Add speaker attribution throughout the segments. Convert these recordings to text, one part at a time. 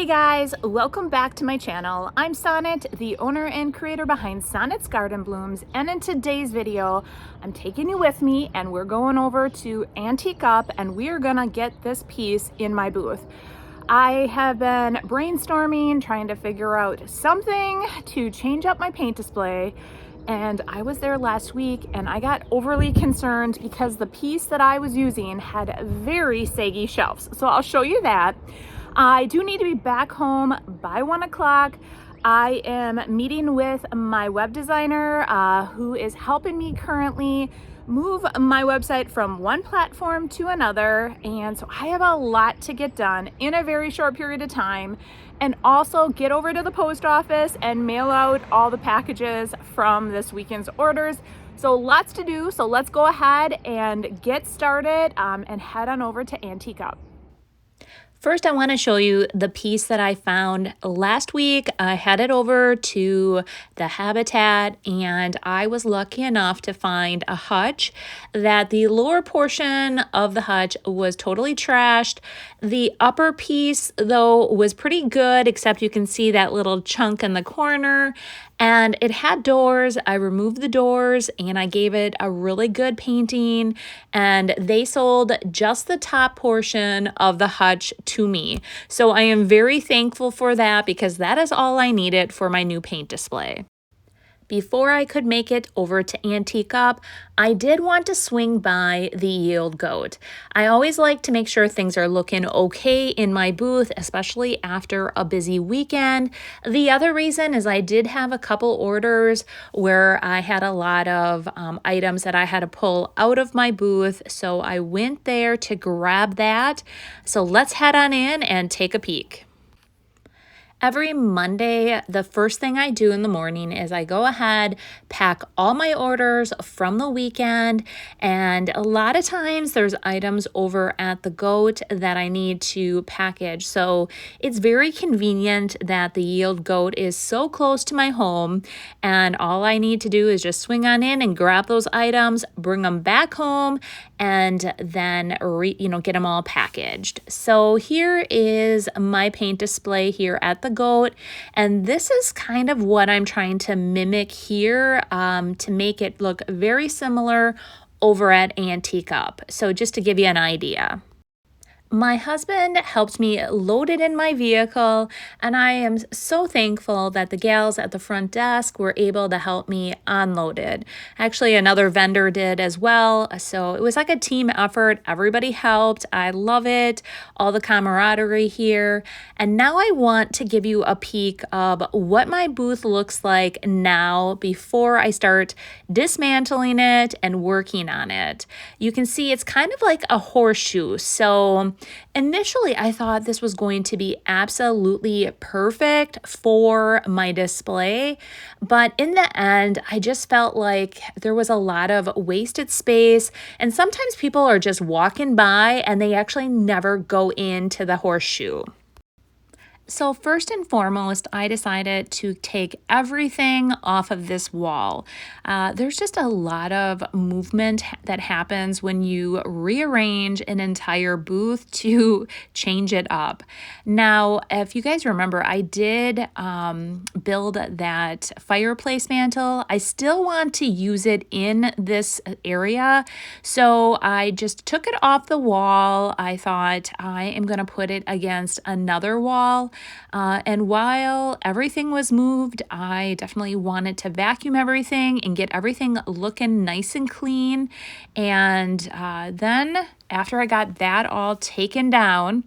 Speaker 1: guys, welcome back to my channel. I'm Sonnet, the owner and creator behind Sonnet's Garden Blooms, and in today's video, I'm taking you with me and we're going over to Antique Up and we are gonna get this piece in my booth. I have been brainstorming, trying to figure out something to change up my paint display, and I was there last week and I got overly concerned because the piece that I was using had very saggy shelves. So I'll show you that. I do need to be back home by 1 o'clock. I am meeting with my web designer who is helping me currently move my website from one platform to another. And so I have a lot to get done in a very short period of time, and also get over to the post office and mail out all the packages from this weekend's orders. So lots to do. So let's go ahead and get started and head on over to Antique Up. First, I want to show you the piece that I found last week. I headed over to the Habitat and I was lucky enough to find a hutch that the lower portion of the hutch was totally trashed. The upper piece, though, was pretty good, except you can see that little chunk in the corner. And it had doors. I removed the doors and I gave it a really good painting, and they sold just the top portion of the hutch to me. So I am very thankful for that because that is all I needed for my new paint display. Before I could make it over to Antique Up, I did want to swing by the Yield Goat. I always like to make sure things are looking okay in my booth, especially after a busy weekend. The other reason is I did have a couple orders where I had a lot of items that I had to pull out of my booth, so I went there to grab that. So let's head on in and take a peek. Every Monday, the first thing I do in the morning is I go ahead, pack all my orders from the weekend, and a lot of times there's items over at the Goat that I need to package. So it's very convenient that the Yield Goat is so close to my home, and all I need to do is just swing on in and grab those items, bring them back home, and then get them all packaged. So here is my paint display here at the Goat, and this is kind of what I'm trying to mimic here to make it look very similar over at Antique Up. So just to give you an idea. My husband helped me load it in my vehicle, and I am so thankful that the gals at the front desk were able to help me unload it. Actually, another vendor did as well, so it was like a team effort. Everybody helped. I love it, all the camaraderie here. And now I want to give you a peek of what my booth looks like now before I start dismantling it and working on it. You can see it's kind of like a horseshoe. So initially, I thought this was going to be absolutely perfect for my display, but in the end, I just felt like there was a lot of wasted space, and sometimes people are just walking by and they actually never go into the horseshoe. So first and foremost, I decided to take everything off of this wall. There's just a lot of movement that happens when you rearrange an entire booth to change it up. Now, if you guys remember, I did build that fireplace mantle. I still want to use it in this area, so I just took it off the wall. I thought I am going to put it against another wall. And while everything was moved, I definitely wanted to vacuum everything and get everything looking nice and clean. And then after I got that all taken down,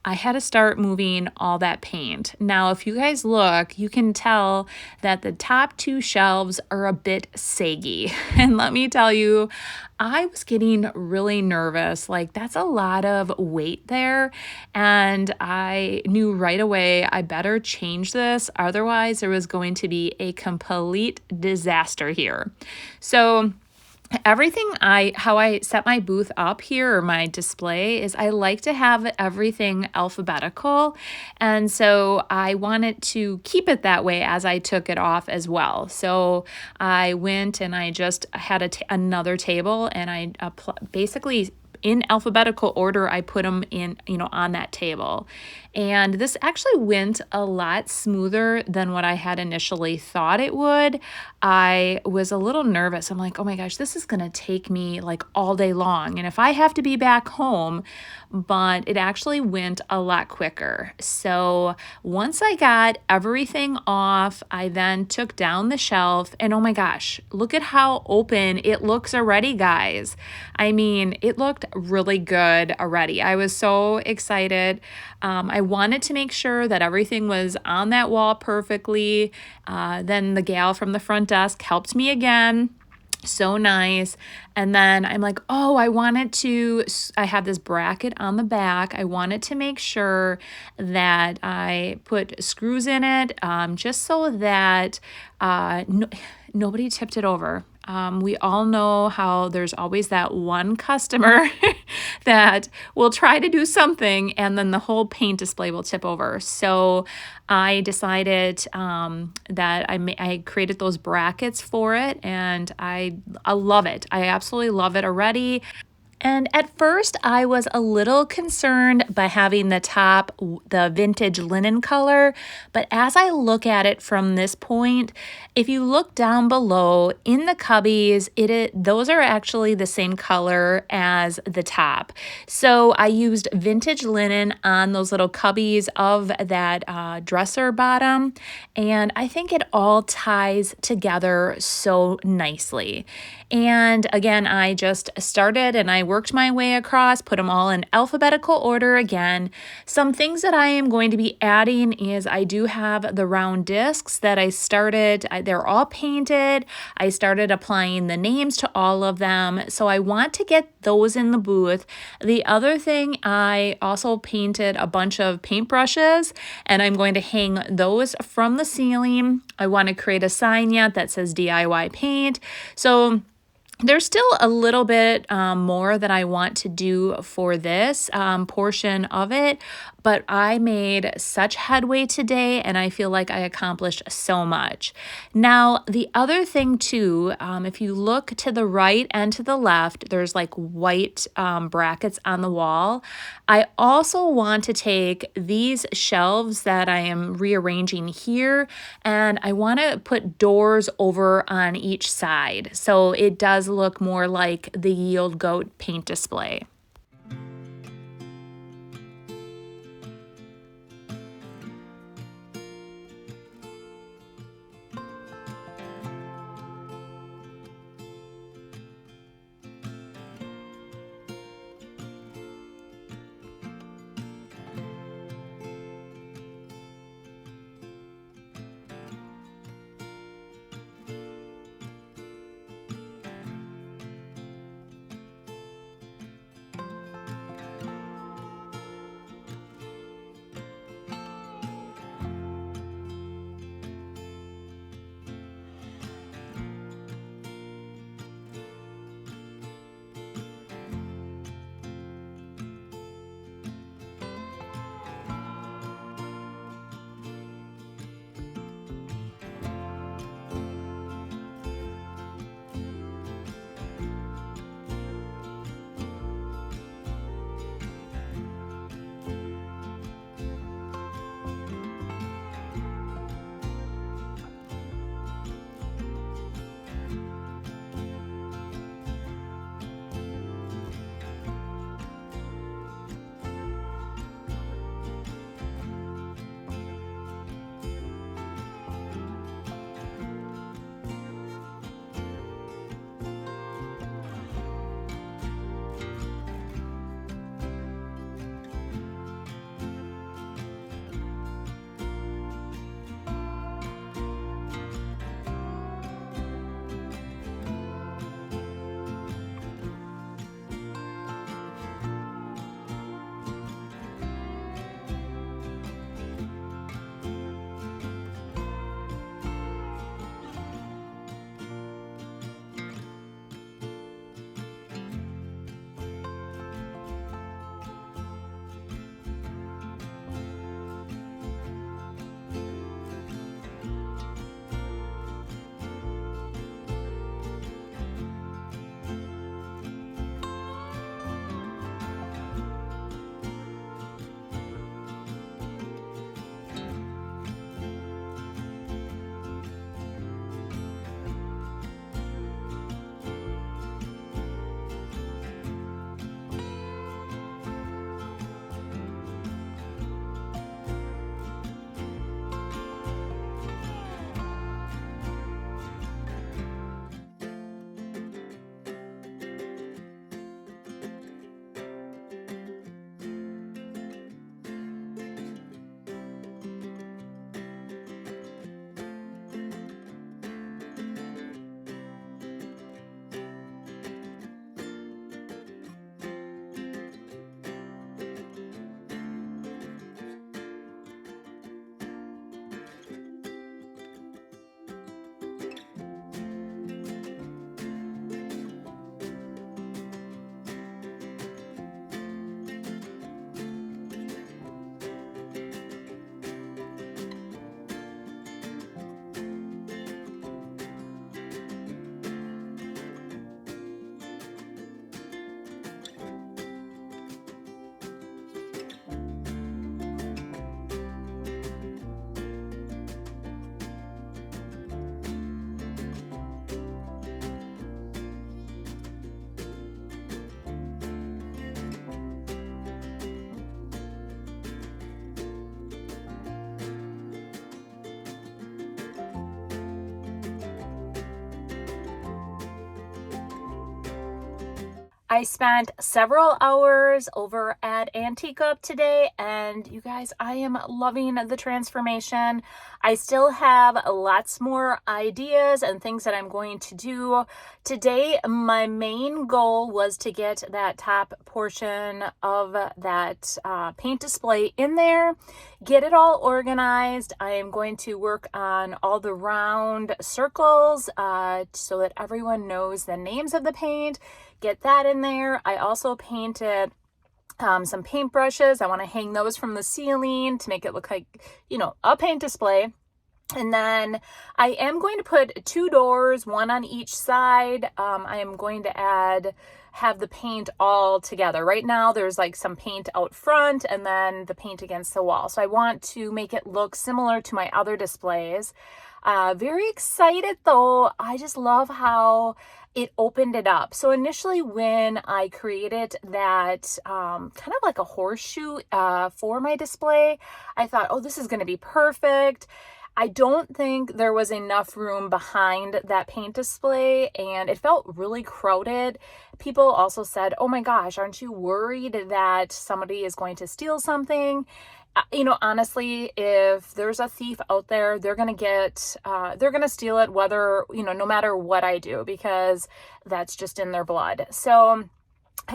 Speaker 1: I had to start moving all that paint. Now, if you guys look, you can tell that the top two shelves are a bit saggy. And let me tell you, I was getting really nervous. Like, that's a lot of weight there. And I knew right away I better change this. Otherwise, there was going to be a complete disaster here. So everything how I set my booth up here, or my display, is I like to have everything alphabetical, and so I wanted to keep it that way as I took it off as well. So I went and I just had another table, and I basically in alphabetical order I put them in, on that table. And this actually went a lot smoother than what I had initially thought it would. I was a little nervous. I'm like, oh my gosh, this is gonna take me like all day long. And if I have to be back home, but it actually went a lot quicker. So once I got everything off, I then took down the shelf and oh my gosh, look at how open it looks already, guys. I mean, it looked really good already. I was so excited. I wanted to make sure that everything was on that wall perfectly. Then the gal from the front desk helped me again. So nice. And then I'm like, oh, I have this bracket on the back. I wanted to make sure that I put screws in it, just so that nobody tipped it over. We all know how there's always that one customer that will try to do something and then the whole paint display will tip over. So I decided that I created those brackets for it, and I love it. I absolutely love it already. And at first, I was a little concerned by having the top, the vintage linen color, but as I look at it from this point, if you look down below in the cubbies, those are actually the same color as the top. So I used vintage linen on those little cubbies of that dresser bottom, and I think it all ties together so nicely. And again, I just started and I worked my way across, put them all in alphabetical order again. Some things that I am going to be adding is I do have the round discs that I started. They're all painted. I started applying the names to all of them. So I want to get those in the booth. The other thing, I also painted a bunch of paintbrushes and I'm going to hang those from the ceiling. I want to create a sign yet that says DIY paint. So there's still a little bit more that I want to do for this portion of it, but I made such headway today and I feel like I accomplished so much. Now, the other thing too, if you look to the right and to the left, there's like white brackets on the wall. I also want to take these shelves that I am rearranging here and I want to put doors over on each side. So it does look more like the Yield Goat paint display. I spent several hours over at Antique Up today, and you guys, I am loving the transformation. I still have lots more ideas and things that I'm going to do. Today, my main goal was to get that top portion of that paint display in there, get it all organized. I am going to work on all the round circles so that everyone knows the names of the paint. Get that in there. I also painted some paint brushes. I want to hang those from the ceiling to make it look like, a paint display. And then I am going to put 2 doors, one on each side. I am going to have the paint all together. Right now there's like some paint out front and then the paint against the wall. So I want to make it look similar to my other displays. Very excited though. I just love how it opened it up. So initially when I created that kind of like a horseshoe for my display, I thought, oh, this is going to be perfect. I don't think there was enough room behind that paint display and it felt really crowded. People also said, oh my gosh, aren't you worried that somebody is going to steal something? Honestly, if there's a thief out there, they're going to steal it, whether, no matter what I do, because that's just in their blood. So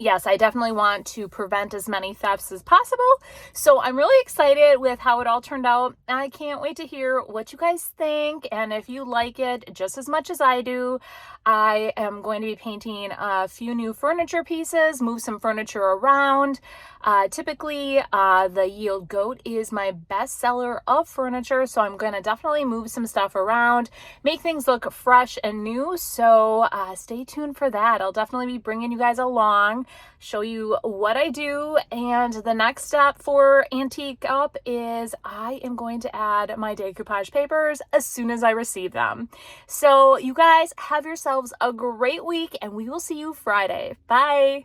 Speaker 1: yes, I definitely want to prevent as many thefts as possible. So I'm really excited with how it all turned out. I can't wait to hear what you guys think. And if you like it just as much as I do, I am going to be painting a few new furniture pieces, move some furniture around. Typically, the Yield Goat is my best seller of furniture. So I'm going to definitely move some stuff around, make things look fresh and new. So stay tuned for that. I'll definitely be bringing you guys along, show you what I do. And the next step for Antique Up is I am going to add my decoupage papers as soon as I receive them. So you guys have yourselves a great week and we will see you Friday. Bye.